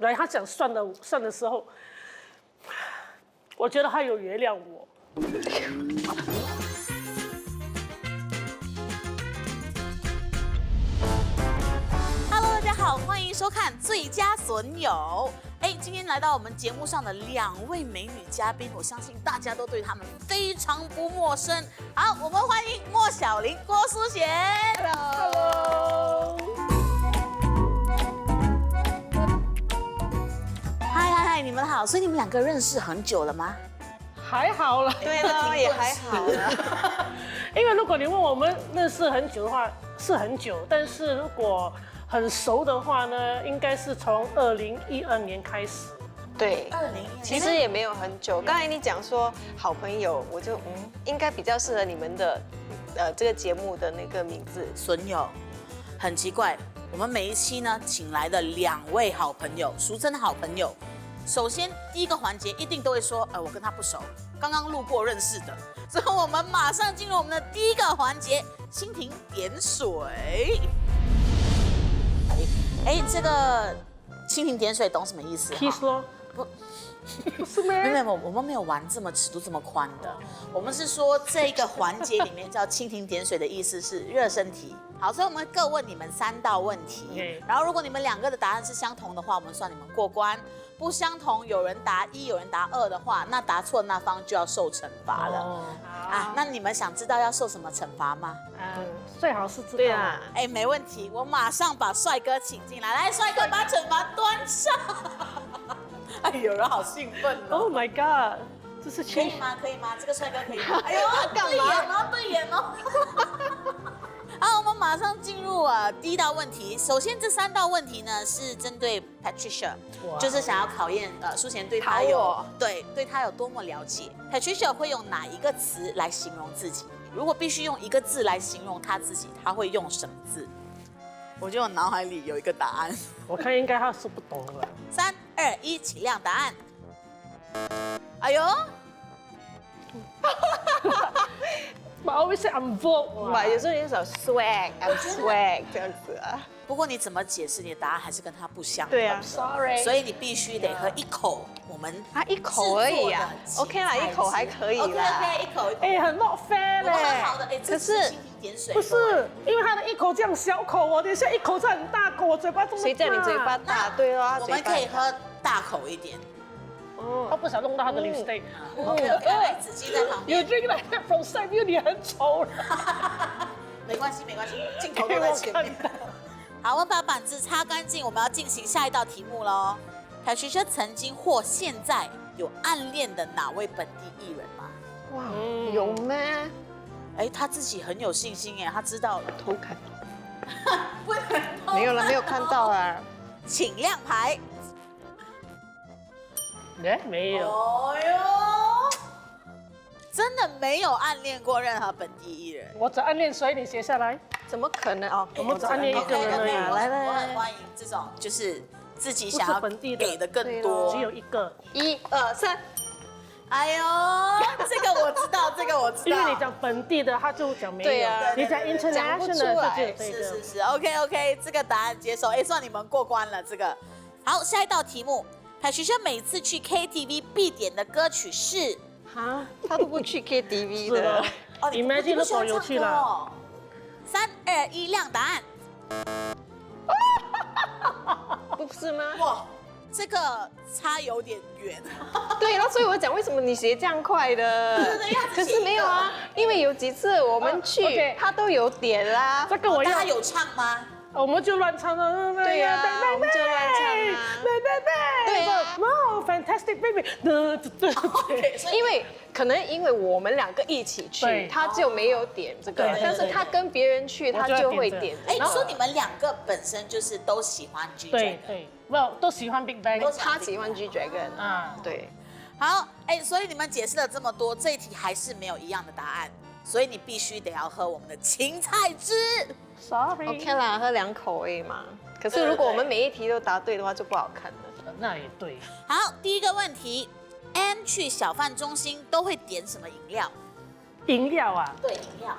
来他讲算的时候，我觉得他有原谅我。Hello， 大家好，欢迎收看《最佳损友》。今天来到我们节目上的2位美女嘉宾，我相信大家都对她们非常不陌生。好，我们欢迎莫小玲、郭淑贤。Hello。嗨，你们好。所以你们2个认识很久了吗？还好了，对了，也还好了。因为如果你问我们认识很久的话，是很久；但是如果很熟的话呢，应该是从2012年开始。对，2012其实也没有很久。刚才你讲说好朋友，我就应该比较适合你们的这个节目的那个名字损友。很奇怪，我们每一期呢请来的2位好朋友，俗称好朋友。首先第一个环节一定都会说，我跟他不熟，刚刚路过认识的。所以我们马上进入我们的第一个环节，蜻蜓点水。这个蜻蜓点水懂什么意思？Kiss 咯，不是没有，我们没有玩这么尺度这么宽的。我们是说这个环节里面叫蜻蜓点水的意思是热身题。好，所以我们各问你们3道问题，然后如果你们2个的答案是相同的话，我们算你们过关；不相同，有人答1，有人答2的话，那答错的那方就要受惩罚了。那你们想知道要受什么惩罚吗？最好是知道。对啊，没问题，我马上把帅哥请进来，来，帅哥把惩罚端上。有人好兴奋哦 ！Oh my god， 这是可以吗？可以吗？这个帅哥可以吗？对眼哦，对眼哦。好，我们马上进入第1道问题。首先，这3道问题呢是针对 Patricia， 就是想要考验淑贤对他对他有多么了解。Patricia 会用哪一个词来形容自己？如果必须用1个字来形容他自己，他会用什么字？我觉得我脑海里有一个答案。我看应该他是不懂了。3、2、1，起亮答案。哎呦！ But I always say I'm bold。有时候有首 swag，I'm swag 这样子啊。不过你怎么解释你的答案还是跟他不相同。对啊 ，Sorry。所以你必须得喝1口我们1口而已啊 ，OK 啦，1口还可以啦。OK， 1口。很 not fair 嘞。好的，这是蜻蜓点水。不是，因为他的1口这样小口，我等一下1口是很大口，我嘴巴这么大。谁叫你嘴巴大？对啊，我们可以喝大口一点。他不想弄到他的 lipstick。OK， 纸巾在旁边。You drink like that from side view， 你很丑。没关系，镜头都在前面。好，我们把板子擦干净，我们要进行下一道题目喽。Patricia 曾经或现在有暗恋的哪位本地艺人吗？哇，有吗？他自己很有信心耶，他知道了。偷看。没有了，没有看到啊。请亮牌。没有。哦哟，真的没有暗恋过任何本地艺人。我只暗恋谁？你写下来。怎么可能哦？我们只暗恋1个人而已。来，我很欢迎这种，就是自己想要给的更多。只有1个。1、2、3。哎呦，这个我知道，这个我知道。因为你讲本地的，他就讲没有。对啊，你讲 international 的就有这个。是 ，OK， 这个答案接受，算你们过关了。这个好，下一道题目。Patricia 每次去 KTV 必点的歌曲是？他都不去 KTV 的。你们今如果有去了。3、2、1，亮答案。不是吗？哇，这个差有点远。对了，所以我讲为什么你学这样快的？可是没有啊，因为有几次我们去，他都有点啦。这个我要。他有唱吗？我们就乱唱了。对呀，我们就乱唱啊。对啊，哇 ，Fantastic Baby。对，因为我们2个一起去，他就没有点这个，但是他跟别人去，他就会点。说你们2个本身就是都喜欢 G Dragon。对，都喜欢 Big Bang。他喜欢 G Dragon。对。好，所以你们解释了这么多，这一题还是没有一样的答案，所以你必须得要喝我们的芹菜汁。Sorry。OK 啦，喝2口而已嘛。可是如果我们每一题都答对的话，就不好看了。那也对。好，第1个问题 ，Ann 去小贩中心都会点什么饮料？饮料啊？对，饮料。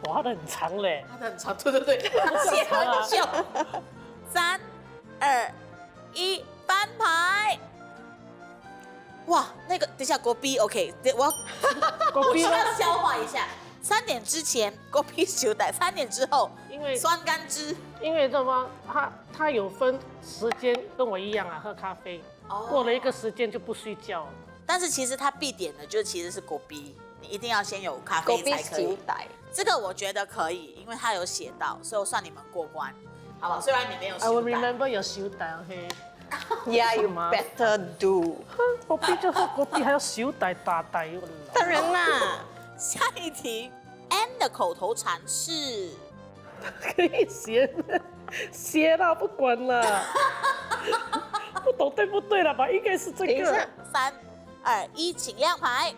哇，它的很长嘞。它的很长，对，写很久。3、2、1，翻牌。哇，那个等一下国 B OK， 我需要消化一下。3点之前国 B 休带，3点之后因为酸甘汁。因为这么他有分时间，跟我一样啊，喝咖啡，过了一个时间就不睡觉了。但是其实他必点的就其实是国 B， 你一定要先有咖啡才可以。这个我觉得可以，因为他有写到，所以我算你们过关。好吧，虽然你没有I 休 will 带。 remember 有手带 ，OK。 Yeah, you better do。国币就喝国币，还要手带大带，当然啦，下一题 ，N 的口头禅是可以写啦，不管了。不懂对不对了吧？应该是这个。 3、2、1，请亮牌。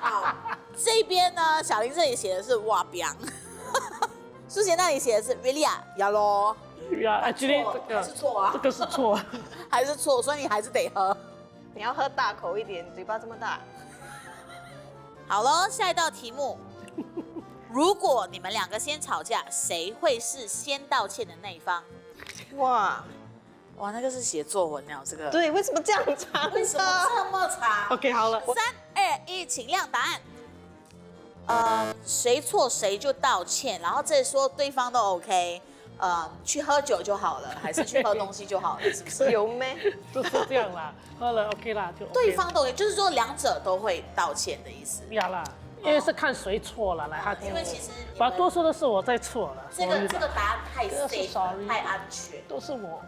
好，这边呢，小林这里写的是哇biang，舒贤那里写的是 really 呀咯。呀，actually 这个还是错啊，这个是错。还是错，所以你还是得喝。你要喝大口一点，嘴巴这么大。好了，下一道题目，如果你们两个先吵架，谁会是先道歉的那一方？哇，哇，那个是写作文了，这个。对，为什么这样长？为什么这么长 OK， 好了。 3、2、1，请亮答案。谁错谁就道歉，然后这里说对方都 OK，去喝酒就好了，还是去喝东西就好了，是不是？有咩？就是这样啦，喝了 OK 啦，就 OK 对方都 OK，就是说两者都会道歉的意思。呀啦，因为是看谁错了来他因为其实把多数都是我在错了，这个答案太这个是 safe， sorry 太安全。都是我。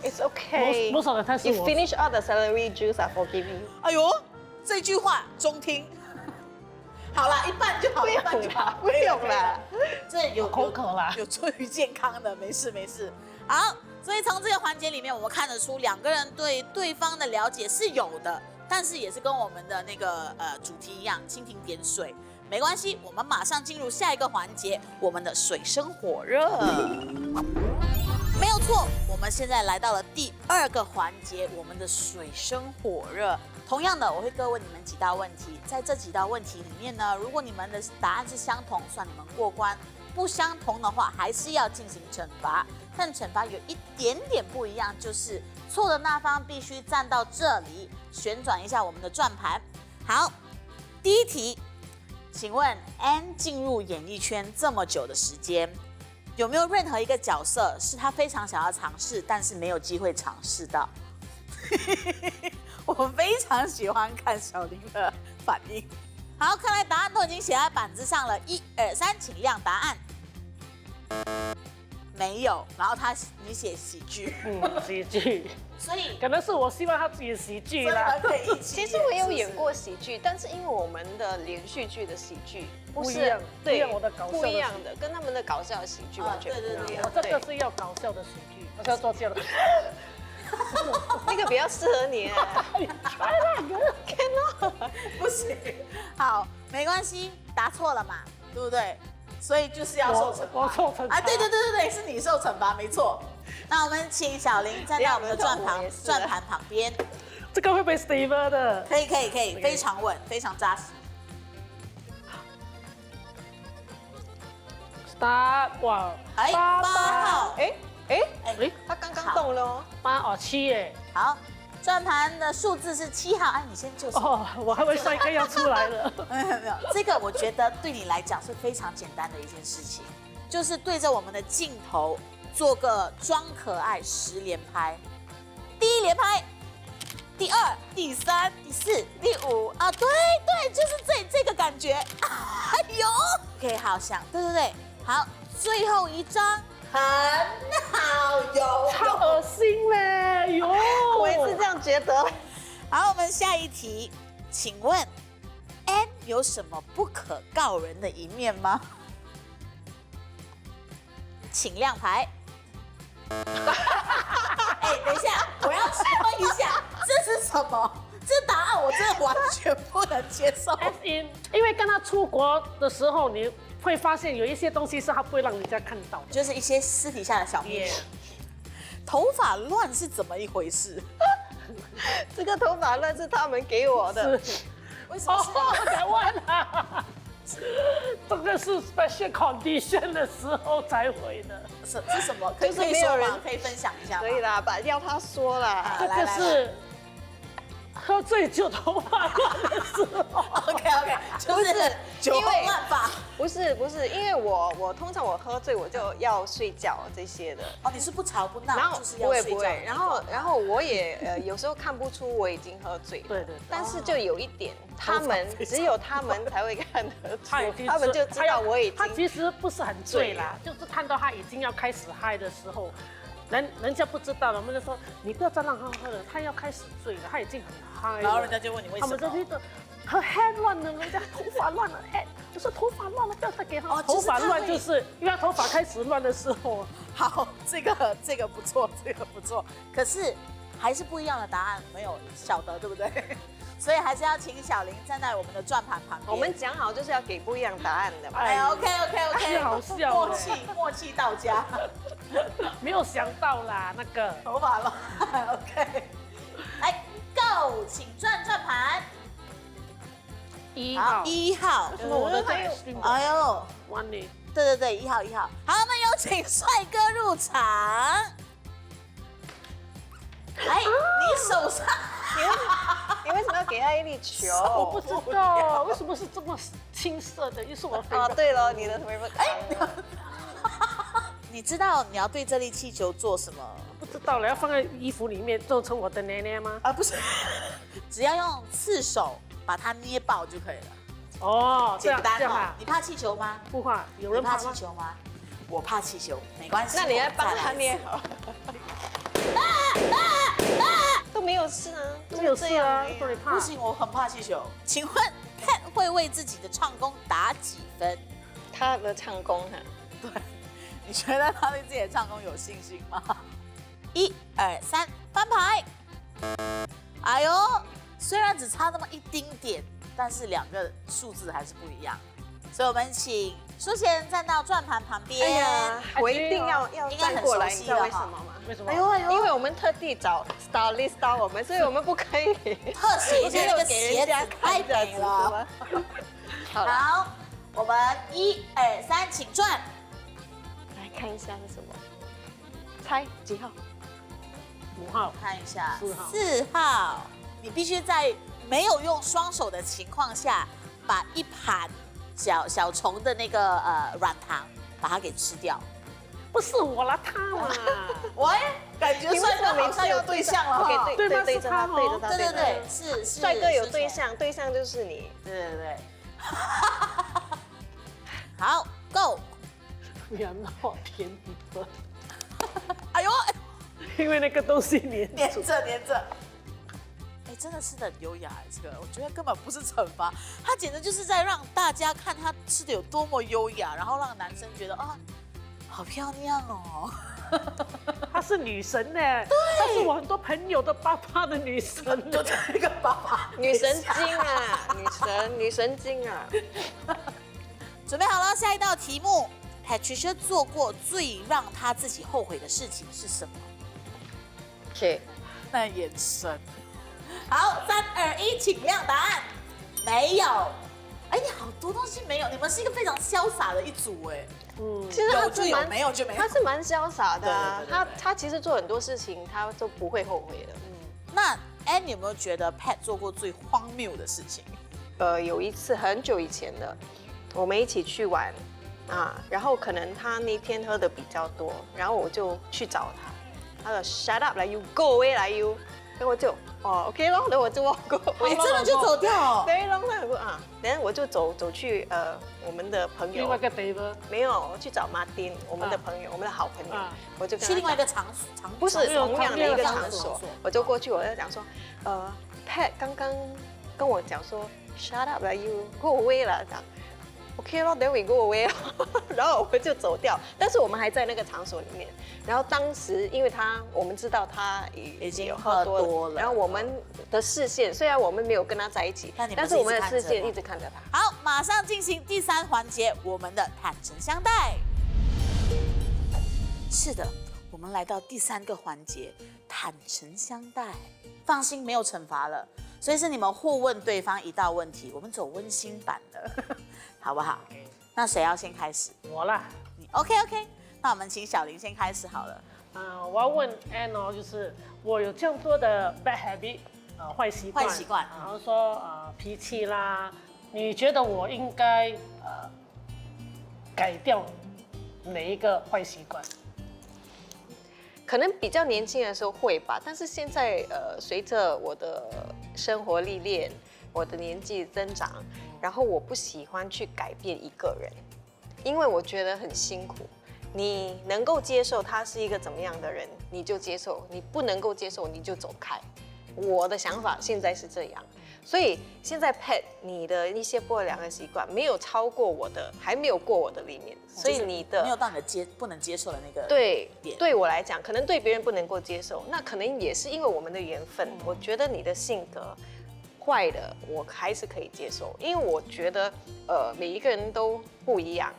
It's okay. Most of the time 是 You 我。 finish all the celery juice, I forgive you. 哎呦，这句话中听。好啦，一半就好，一半就好，不用啦。这有口渴啦有助于健康的，没事没事。好，所以从这个环节里面，我们看得出两个人对对方的了解是有的，但是也是跟我们的那个主题一样，蜻蜓点水。没关系，我们马上进入下一个环节，我们的水深火热。没有错，我们现在来到了第2个环节，我们的水深火热。同样的，我会各问你们几道问题，在这几道问题里面呢，如果你们的答案是相同，算你们过关；不相同的话，还是要进行惩罚。但惩罚有一点点不一样，就是错的那方必须站到这里，旋转一下我们的转盘。好，第一题，请问 Anne 进入演艺圈这么久的时间，有没有任何一个角色是他非常想要尝试，但是没有机会尝试到？我非常喜欢看小林的反应。好，看来答案都已经写在板子上了。1、2、3，请亮答案。没有，然后你写喜剧，喜剧，所以可能是我希望他演喜剧啦。可以一起其实我有演过喜剧，但是因为我们的连续剧的喜剧不一样不一样我的搞笑的不一样的，跟他们的搞笑的喜剧完全不一样。我这个是要搞笑的喜剧，我是要做这样的。那个比较适合你。不行。好，没关系，答错了嘛，对不对？所以就是要受惩罚。我受惩罚啊！对，是你受惩罚，没错。那我们请小林站在我们的转盘旁边。这个会被 Steve 的。可以，非常稳，非常扎实。Start， 哇8号，他刚刚动了哦。 8哦7哎。好，转盘的数字是7号，哎，你先就手。哦，我还以为下一个要出来了。没有，这个我觉得对你来讲是非常简单的一件事情，就是对着我们的镜头做个装可爱10连拍。第1连拍，第2、第3、第4、第5啊，对，就是这个感觉。哎呦 ，OK， 好想，对，好，最后一张。很好，超恶心嘞！哟，我也是这样觉得。好，我们下一题，请问 Anne 有什么不可告人的一面吗？请亮牌。哎，等一下，我要请问一下，这是什么？这答案我真的完全不能接受。因为跟他出国的时候，你会发现有一些东西是他不会让人家看到的，就是一些私底下的小秘密。头发乱是怎么一回事？这个头发乱是他们给我的。为什么是台湾啊？子？这个是 special condition 的时候才会的。是什么？可以就是没有人说吗？可以分享一下吗？可以啦，要他说啦。这个是喝醉酒头发乱的时候。OK， 就是酒后乱发。不是，因为我通常我喝醉我就要睡觉这些的。哦，你是不吵不闹，然后就是要睡觉。不会，然后我也有时候看不出我已经喝醉了。对，但是就有一点，只有他们才会看得出，他们就知他道我已经。他其实不是很醉啦，就是看到他已经要开始嗨的时候，人家不知道了，我们就说你不要再让他喝了，他要开始醉了，他已经很嗨了。然后人家就问你为什么？他们就觉得和 head 乱了，人家头发乱了 head， 就说头发乱了，不要再给他。哦头发乱就是因为他头发开始乱的时候。好，这个不错，这个不错。可是还是不一样的答案，没有晓得，对不对？所以还是要请小林站在我们的转盘旁边。我们讲好就是要给不一样答案的嘛。哎 ，OK，好笑默契到家。没有想到啦，那个头发乱，OK。来 ，Go， 请转盘。 1好号，1号。为什么我的在 extreme 哎呦， one 呢？对，1号。好，我们有请帅哥入场。来，你手上，你为什么要给他一粒球？我不知道为什么是这么青涩的，又是我哦，对了，你的 favorite 你知道你要对这粒气球做什么？不知道了，要放在衣服里面做成我的奶奶吗？啊，不是，只要用刺手把它捏爆就可以了。哦，这简样单哦这样啊。你怕气球吗？不怕，有你怕人怕吗？气球吗？我怕气球，没关系。那你来帮我们再来一次他捏好。都没有事啊，没有事啊，说你怕不。行，我很怕气球。请问 Pat 会为自己的唱功打几分？他的唱功哈，对，你觉得他对自己的唱功有信心吗？1、2、3，翻牌。哎呦，虽然只差那么一丁点，但是两个数字还是不一样。所以我们请淑贤站到转盘旁边。哎呀，我一定要应该很站过来，熟悉你知道为了哈什么吗？为什么？因为我们特地找 stylist 到我们，所以我们不可以特写一下那个给鞋人家子太看着美了。好了，好，我们1、2、3，请转。来看一下是什么？猜几号5号。看一下4号4号，你必须在没有用双手的情况下，把一盘小虫的那个软糖把它给吃掉。不是我啦，他嘛。喂，感觉帅哥好像有对象了哈。对对吗对着他，是他哦对着他，对着他。是帅哥有对是象，对象就是你。对。好，Go。棉花甜底粉，哎呦，因为那个东西粘住。粘着。哎，真的吃的很优雅哎，这个我觉得根本不是惩罚，他简直就是在让大家看他吃的有多么优雅，然后让男生觉得啊，好漂亮哦。她是女神呢，她是我很多朋友的爸爸的女神呢。就这个爸爸，女神经啊，女神经啊！准备好了，下一道题目 ，Patricia 做过最让她自己后悔的事情是什么？ OK，那眼神。好，3、2、1，请亮答案。没有。哎，你好多东西没有，你们是一个非常潇洒的一组哎。嗯，其实他有就有，是蛮没有就没有。他是蛮潇洒的啊，对对对对他其实做很多事情他都不会后悔的。那 Anne 有没有觉得 Pat 做过最荒谬的事情？有一次很久以前的，我们一起去玩啊，然后可能他那天喝的比较多，然后我就去找他，他说 Shut up 来 you go away 来 you，然后我就OK 咯，然后我就 walk go， 你真的就走掉哦？ very long time 啊，然后我就走去我们的朋友另外一，个 David 没有，我去找 Martin， 我们的朋友，我们的好朋友啊，我就跟他去另外一讲个场不是同样的一个场所，我就过去，我就讲说，Pat 刚刚跟我讲说 Shut up 了 you go away 了，讲 OK 咯 then we go away 然后我们就走掉，但是我们还在那个场所里面。然后当时因为我们知道他已经有喝多了然后我们的视线虽然我们没有跟他在一起，但你们但是我们的是一直看着他视线一直看着他。好，马上进行第3环节，我们的坦诚相待。是的，我们来到第3个环节，坦诚相待。放心，没有惩罚了，所以是你们互问对方一道问题，我们走温馨版的。好不好？那谁要先开始？我啦。你 OK， 那我们请小林先开始好了。我要问 Ann 哦，就是我有这样多的 bad habit，坏习惯，然后说脾气啦，你觉得我应该改掉哪一个坏习惯？可能比较年轻的时候会吧，但是现在随着我的生活历练，我的年纪增长，然后我不喜欢去改变一个人，因为我觉得很辛苦。你能够接受他是一个怎么样的人，你就接受；你不能够接受，你就走开。我的想法现在是这样，所以现在 Pat 你的一些不良的习惯没有超过我的，还没有过我的里面，所以你的没有到你的不能接受的那个点。对我来讲，可能对别人不能够接受，那可能也是因为我们的缘分。我觉得你的性格坏的，我还是可以接受，因为我觉得每一个人都不一样。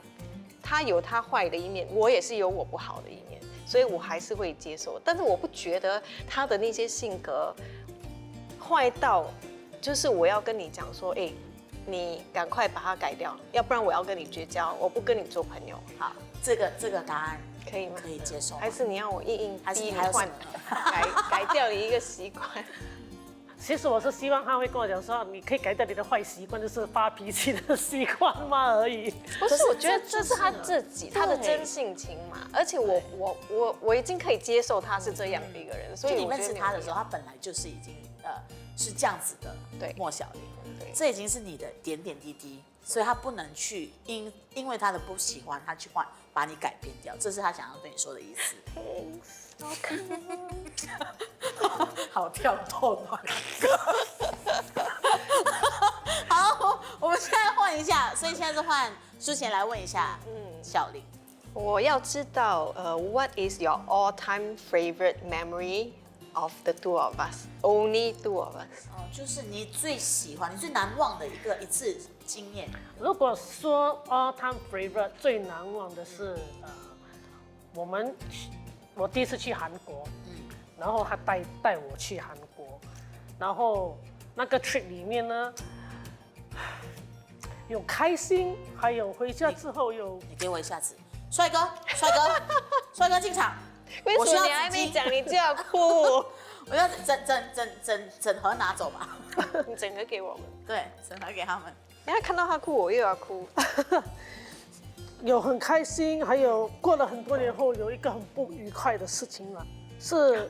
他有他坏的一面，我也是有我不好的一面，所以我还是会接受。但是我不觉得他的那些性格坏到，就是我要跟你讲说，哎，你赶快把它改掉，要不然我要跟你绝交，我不跟你做朋友。好，这个答案可以吗？可以接受。还是你要我硬还是逼你还有什么改掉你一个习惯？其实我是希望他会跟我讲说，你可以改掉你的坏习惯，就是发脾气的习惯嘛而已。不是，我觉得这是他自己他的真性情嘛。而且我已经可以接受他是这样的一个人，所以你认识他的时候，他本来就是已经是这样子的。对，莫小玲，这已经是你的点点滴滴，所以他不能去因为他的不喜欢，他去把你改变掉，这是他想要对你说的意思。好跳动啊！好，我们现在换一下，所以现在是换舒贤来问一下，小林，我要知道what is your all-time favorite memory of the two of us? Only two of us. 哦，就是你最喜欢、你最难忘的一次经验。如果说 all time favorite 最难忘的是我第一次去韩国，然后他带我去韩国，然后那个 trip 里面呢，有开心，还有回家之后有。你给我一下子，帅哥进场。为什么你还没讲你就要哭？我要整盒拿走吧。你整盒给我们。对，整盒给他们。然后看到他哭，我又要哭。有很开心，还有过了很多年后，有一个很不愉快的事情了，是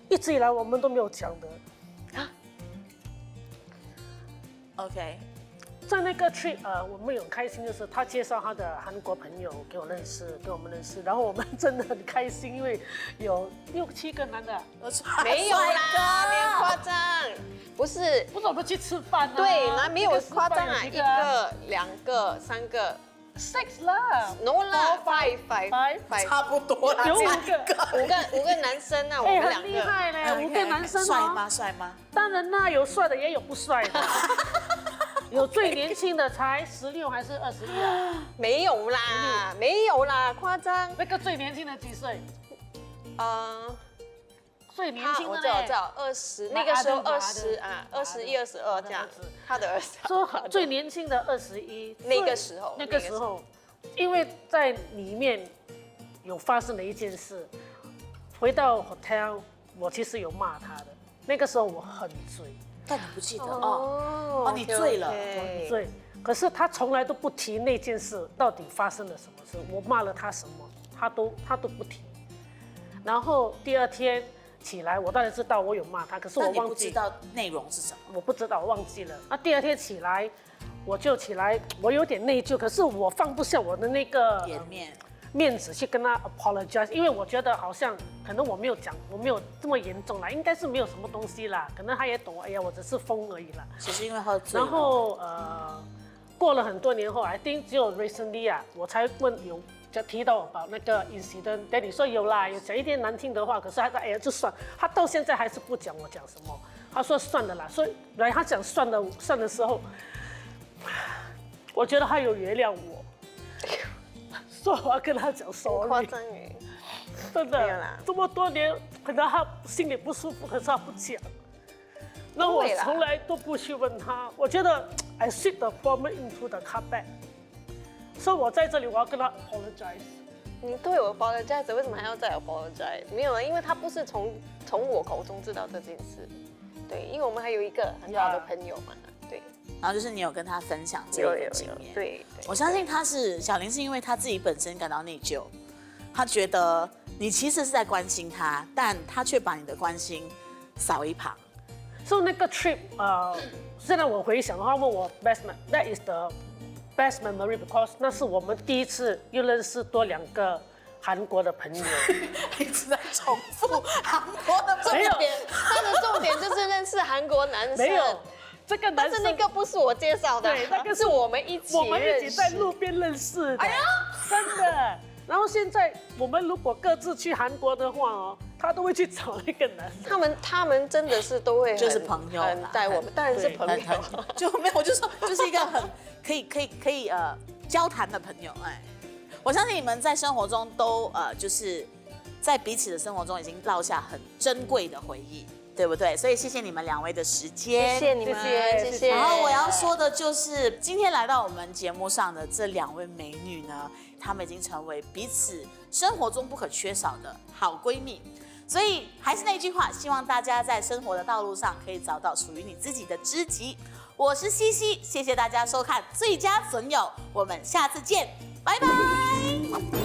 一直以来我们都没有讲的。OK， 在那个 trip，我们有开心的是，他介绍他的韩国朋友给我们认识，然后我们真的很开心，因为有6、7个男的，没有啦，没有夸张，不是我们去吃饭啊？对，那没有夸张啊，1个、2个、3个。 6啦 ，no 啦，5，差不多啦，有5个男生啊，我们2个。很厉害嘞，5个男生哦。帅吗？当然啦，有帅的也有不帅的，有最年轻的才16还是21啊？没有啦，夸张。那个最年轻的几岁？最年轻的我知道，20，那个时候20啊，21、22这样子。他的20。说最年轻的21。那个时候，因为在里面有发生了一件事，回到 hotel， 我其实有骂他的。那个时候我很醉，但你不记得哦？你醉了，我醉。可是他从来都不提那件事到底发生了什么事，我骂了他什么，他都不提。然后第2天。起来，我当然知道我有骂他，可是我忘记。不知道内容是什么？我不知道，我忘记了。那第2天起来，我就起来，我有点内疚，可是我放不下我的那个面子去跟他 apologize， 因为我觉得好像可能我没有讲，我没有这么严重啦，应该是没有什么东西啦，可能他也懂，哎呀，我只是疯而已啦。只是因为喝醉。然后过了很多年后 ，I think 只有 recently 啊，我才就提到把那个 incident， 你说有啦，有讲一点难听的话，可是他说哎呀就算，他到现在还是不讲我讲什么，他说算了啦，所以来他讲算的时候，我觉得他有原谅我，所以我要跟他讲 sorry。夸张哎，真的，这么多年，可能他心里不舒服，可是他不讲。那我从来都不去问他，我觉得， I sweep the vomit into the carpet。所以我在这里我要跟他 apologize。你对我 apologize， 为什么还要再 apologize？ 没有啊，因为他不是从我口中知道这件事。对，因为我们还有一个很好的朋友嘛。对。然后就是你有跟他分享这个经验。对。我相信小林是因为他自己本身感到内疚，他觉得你其实是在关心他，但他却把你的关心扫一旁。所以那个 trip， 现在我回想的话，问我 that is the best memory because 那是我们第一次又认识多2个韩国的朋友。一直在重复韩国的重点，他的重点就是认识韩国男生。没有，这个男生，但是那个不是我介绍的，对，那个是我们一起在路边认识的。哎呀，真的。然后现在我们如果各自去韩国的话哦，他都会去找那个男生。他们真的是都会就是朋友带我们，当然是朋友，就没有，我就说就是一个很可以交谈的朋友。哎，我相信你们在生活中都就是在彼此的生活中已经落下很珍贵的回忆，对不对？所以谢谢你们2位的时间，谢谢你们，谢谢。然后我要说的就是，今天来到我们节目上的这2位美女呢，她们已经成为彼此生活中不可缺少的好闺蜜。所以还是那句话，希望大家在生活的道路上可以找到属于你自己的知己。我是西西，谢谢大家收看《最佳损友》，我们下次见，拜拜。